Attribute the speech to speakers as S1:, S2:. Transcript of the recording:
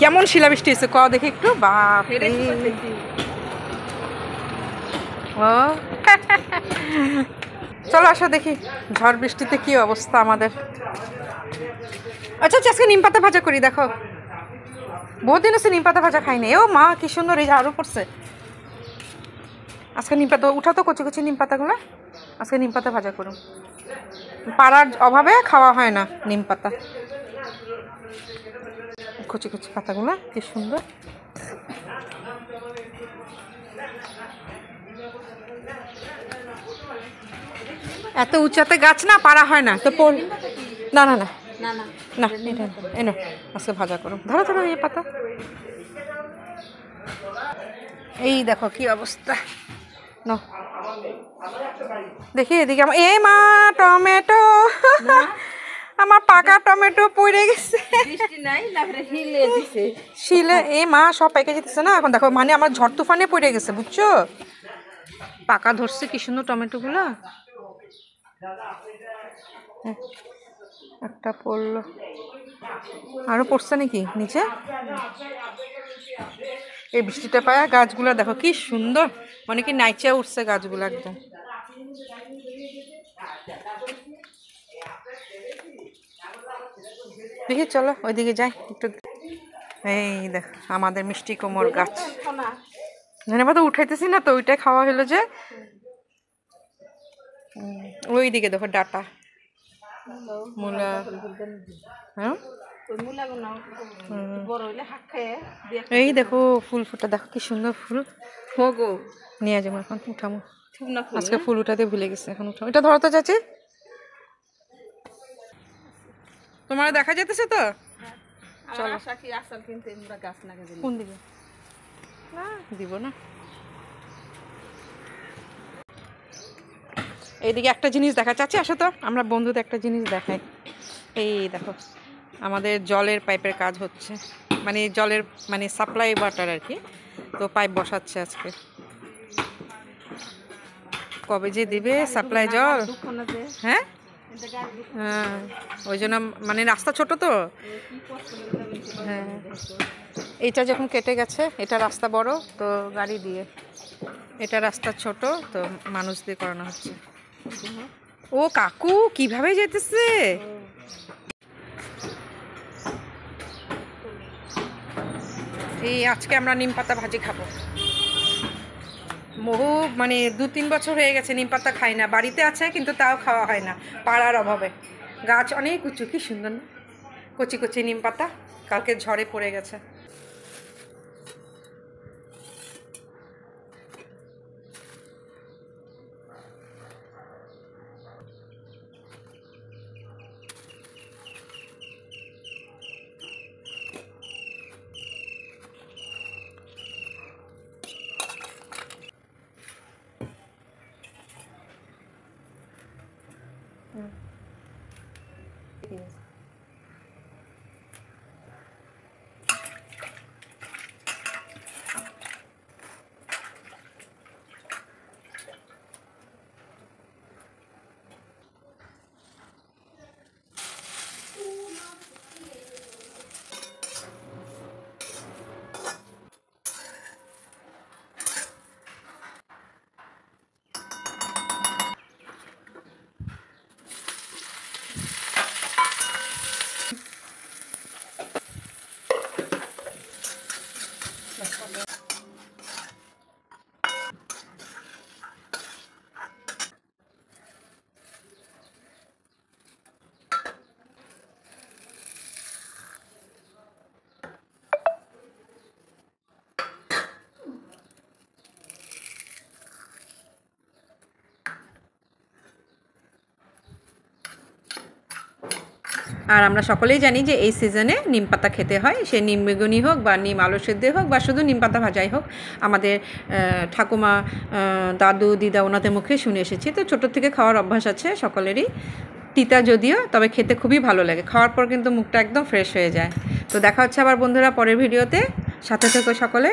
S1: কেমন শিলাবৃষ্টি হয়েছে ক দেখি একটু, বাপ রে। ও চলো আসো দেখি ঝড় বৃষ্টিতে কি অবস্থা আমাদের। আচ্ছা আচ্ছা, আজকে নিম পাতা ভাজা করি, দেখো বহুত দিন আছে নিম পাতা ভাজা খাইনি। ও মা কি সুন্দর, এই ঝাড়ু পড়ছে। আজকে নিম পাতা উঠা তো, কচি কচি নিম পাতাগুলো, আজকে নিম পাতা ভাজা করুন। পাড়ার অভাবে খাওয়া হয় না নিম পাতা, কচি কচি পাতাগুলো কি সুন্দর। এত উঁচাতে গাছ না, পারা হয় না তো। না না না না, এটা এনো আজকে ভাজা করো। ধরো ধরো এই পাতা, এই দেখো কি অবস্থা। নো দেখি এদিকে, এ মা টমেটো, আমার পাকা টমেটো পড়ে গেছে শিলে। এ মা সব পেকে যেতেছে না এখন, দেখো মানে আমার ঝড় তুফানে পড়ে গেছে বুঝছো। পাকা ধরছে কি সুন্দর টমেটো গুলা। একটা পড়লো, আরো পড়ছে নাকি নিচে। এই বৃষ্টিটা পায় গাছগুলো দেখো কি সুন্দর, মানে কি নাইচে উঠছে গাছগুলো একদম। দেখি চলো ওইদিকে যাই একটু। এই দেখ আমাদের মিষ্টি কোমর গাছ, ধনে পাতা উঠাইতেছি না তো, ওইটাই খাওয়া হলো যে। ওইদিকে দেখো ডাটা মূলা, হ্যাঁ এই দেখো ফুল ফুটা, দেখো কি সুন্দর ফুল। নিয়ে যাবো এখন, উঠামো আজকে ফুল উঠাতে ভুলে গেছে, এখন উঠাবো। এটা ধরো তো চাচি, তোমার দেখা যেতেছে তো। চলো কোন দিকে দিব না। এইদিকে একটা জিনিস দেখা চাচ্ছি, আসো তো আমরা বন্ধুদের একটা জিনিস দেখাই। এই দেখো আমাদের জলের পাইপের কাজ হচ্ছে, মানে জলের মানে সাপ্লাই ওয়াটার আর কি। তো পাইপ বসাচ্ছে আজকে, কবে যে দিবে সাপ্লাই জল। হ্যাঁ হ্যাঁ, ওই জন্য মানে রাস্তা ছোট তো। হ্যাঁ এইটা যখন কেটে গেছে, এটা রাস্তা বড় তো গাড়ি দিয়ে, এটা রাস্তা ছোট তো মানুষ দিয়ে করানো হচ্ছে। ও কাকু কিভাবে যেতেছে। এই আজকে আমরা নিম পাতা ভাজি খাবো। বহু মানে 2-3 বছর হয়ে গেছে নিম পাতা খাই না, বাড়িতে আছে কিন্তু তাও খাওয়া হয় না পাড়ার অভাবে। গাছ অনেক উঁচু, কি সুন্দর না কচি কচি নিম পাতা, কালকে ঝড়ে পড়ে গেছে। আর আমরা সকলেই জানি যে এই সিজনে নিম পাতা খেতে হয়, সে নিম বেগুনি হোক বা নিম আলু সেদ্ধ হোক বা শুধু নিম পাতা ভাজাই হোক। আমাদের ঠাকুমা, দাদু, দিদা ওনাদের মুখে শুনে এসেছি, তো ছোটো থেকে খাওয়ার অভ্যাস আছে সকলেরই। তিতা যদিও, তবে খেতে খুবই ভালো লাগে, খাওয়ার পর কিন্তু মুখটা একদম ফ্রেশ হয়ে যায়। তো দেখা হচ্ছে আবার বন্ধুরা পরের ভিডিওতে, সাথে থেকো সকলে।